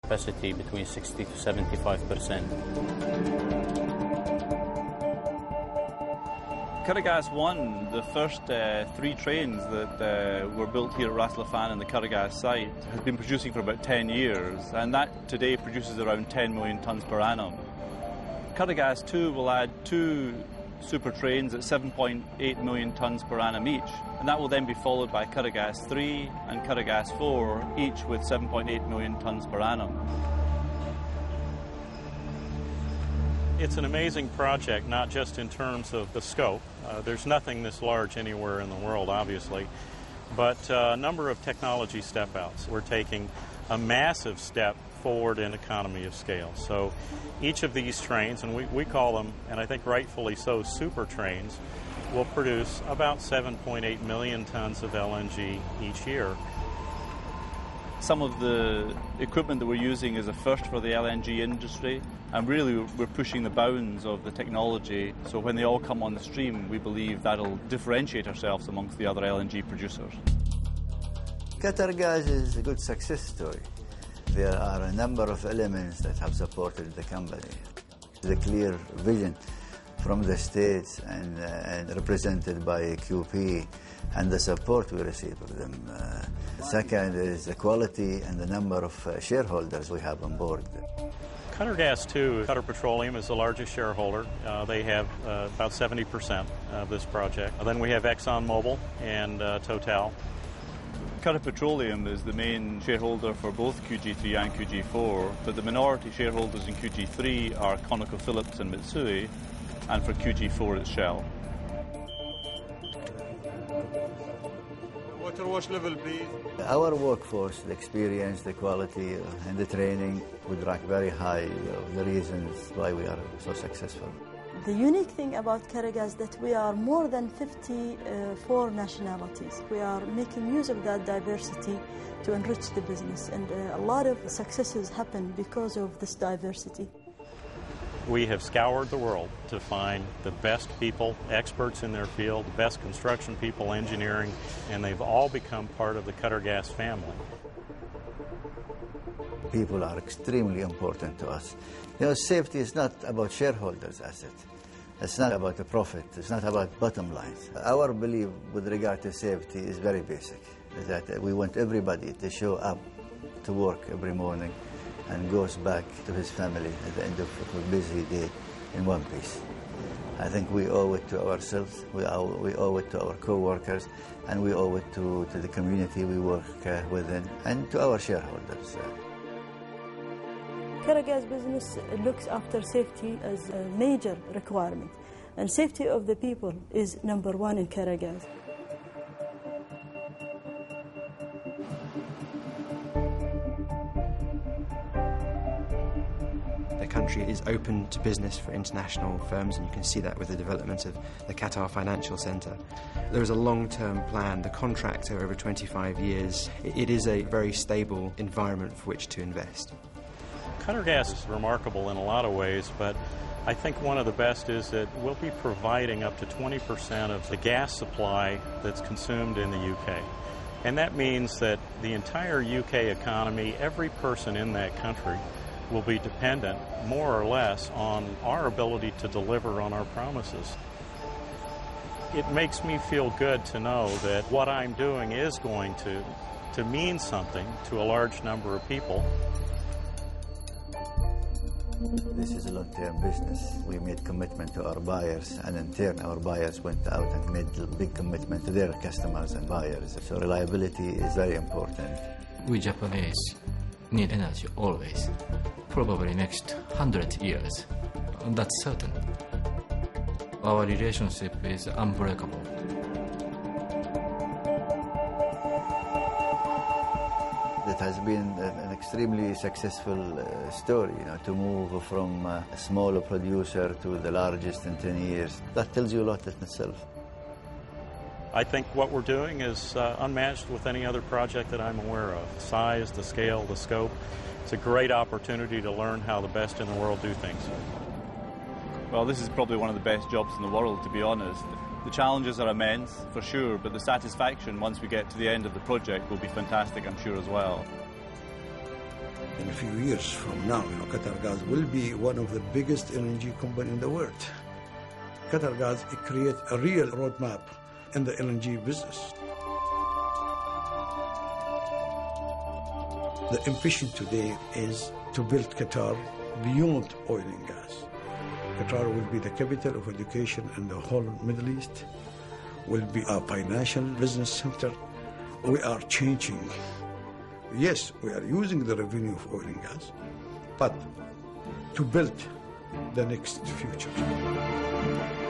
capacity between 60 to 75%. Qatargas 1, the first 3 trains that were built here at Ras Laffan in the Qatargas site, has been producing for about 10 years, and that today produces around 10 million tonnes per annum. Qatargas 2 will add 2 super trains at 7.8 million tonnes per annum each, and that will then be followed by Qatargas 3 and Qatargas 4, each with 7.8 million tonnes per annum. It's an amazing project, not just in terms of the scope. There's nothing this large anywhere in the world, obviously, but a number of technology step-outs. We're taking a massive step forward in economy of scale. So each of these trains, and we call them, and I think rightfully so, super trains, will produce about 7.8 million tons of LNG each year. Some of the equipment that we're using is a first for the LNG industry, and really we're pushing the bounds of the technology, so when they all come on the stream, we believe that'll differentiate ourselves amongst the other LNG producers. Qatargas is a good success story. There are a number of elements that have supported the company. The clear vision from the states and represented by QP, and the support we receive from them. Second is the quality and the number of shareholders we have on board. Qatargas 2, Qatar Petroleum is the largest shareholder. They have about 70% of this project. Then we have ExxonMobil and Total. Qatar Petroleum is the main shareholder for both QG3 and QG4, but the minority shareholders in QG3 are ConocoPhillips and Mitsui, and for QG4 it's Shell. Water wash level, please. Our workforce, the experience, the quality, and the training would rank very high, the reasons why we are so successful. The unique thing about Qatargas is that we are more than 54 nationalities. We are making use of that diversity to enrich the business, and a lot of successes happen because of this diversity. We have scoured the world to find the best people, experts in their field, the best construction people, engineering, and they've all become part of the Qatargas family. People are extremely important to us. You know, safety is not about shareholders' asset. It's not about a profit. It's not about bottom lines. Our belief with regard to safety is very basic, is that we want everybody to show up to work every morning and goes back to his family at the end of a busy day in one piece. I think we owe it to ourselves, we owe it to our co-workers, and we owe it to the community we work within, and to our shareholders. Qatargas business looks after safety as a major requirement, and safety of the people is number one in Qatargas. The country is open to business for international firms, and you can see that with the development of the Qatar Financial Centre. There is a long-term plan, the contractor over 25 years. It is a very stable environment for which to invest. Qatargas is remarkable in a lot of ways, but I think one of the best is that we'll be providing up to 20% of the gas supply that's consumed in the UK. And that means that the entire UK economy, every person in that country, will be dependent, more or less, on our ability to deliver on our promises. It makes me feel good to know that what I'm doing is going to mean something to a large number of people. This is a long-term business. We made commitment to our buyers, and in turn our buyers went out and made a big commitment to their customers and buyers. So reliability is very important. We Japanese need energy always, probably next 100 years. That's certain. Our relationship is unbreakable. It has been an extremely successful story, to move from a smaller producer to the largest in 10 years. That tells you a lot in itself. I think what we're doing is unmatched with any other project that I'm aware of. The size, the scale, the scope. It's a great opportunity to learn how the best in the world do things. Well, this is probably one of the best jobs in the world, to be honest. The challenges are immense, for sure, but the satisfaction once we get to the end of the project will be fantastic, I'm sure, as well. In a few years from now, Qatar Gas will be one of the biggest LNG company in the world. Qatar Gas create a real roadmap in the LNG business. The ambition today is to build Qatar beyond oil and gas. Qatar will be the capital of education in the whole Middle East, will be a financial business center. We are changing. Yes, we are using the revenue of oil and gas, but to build the next future.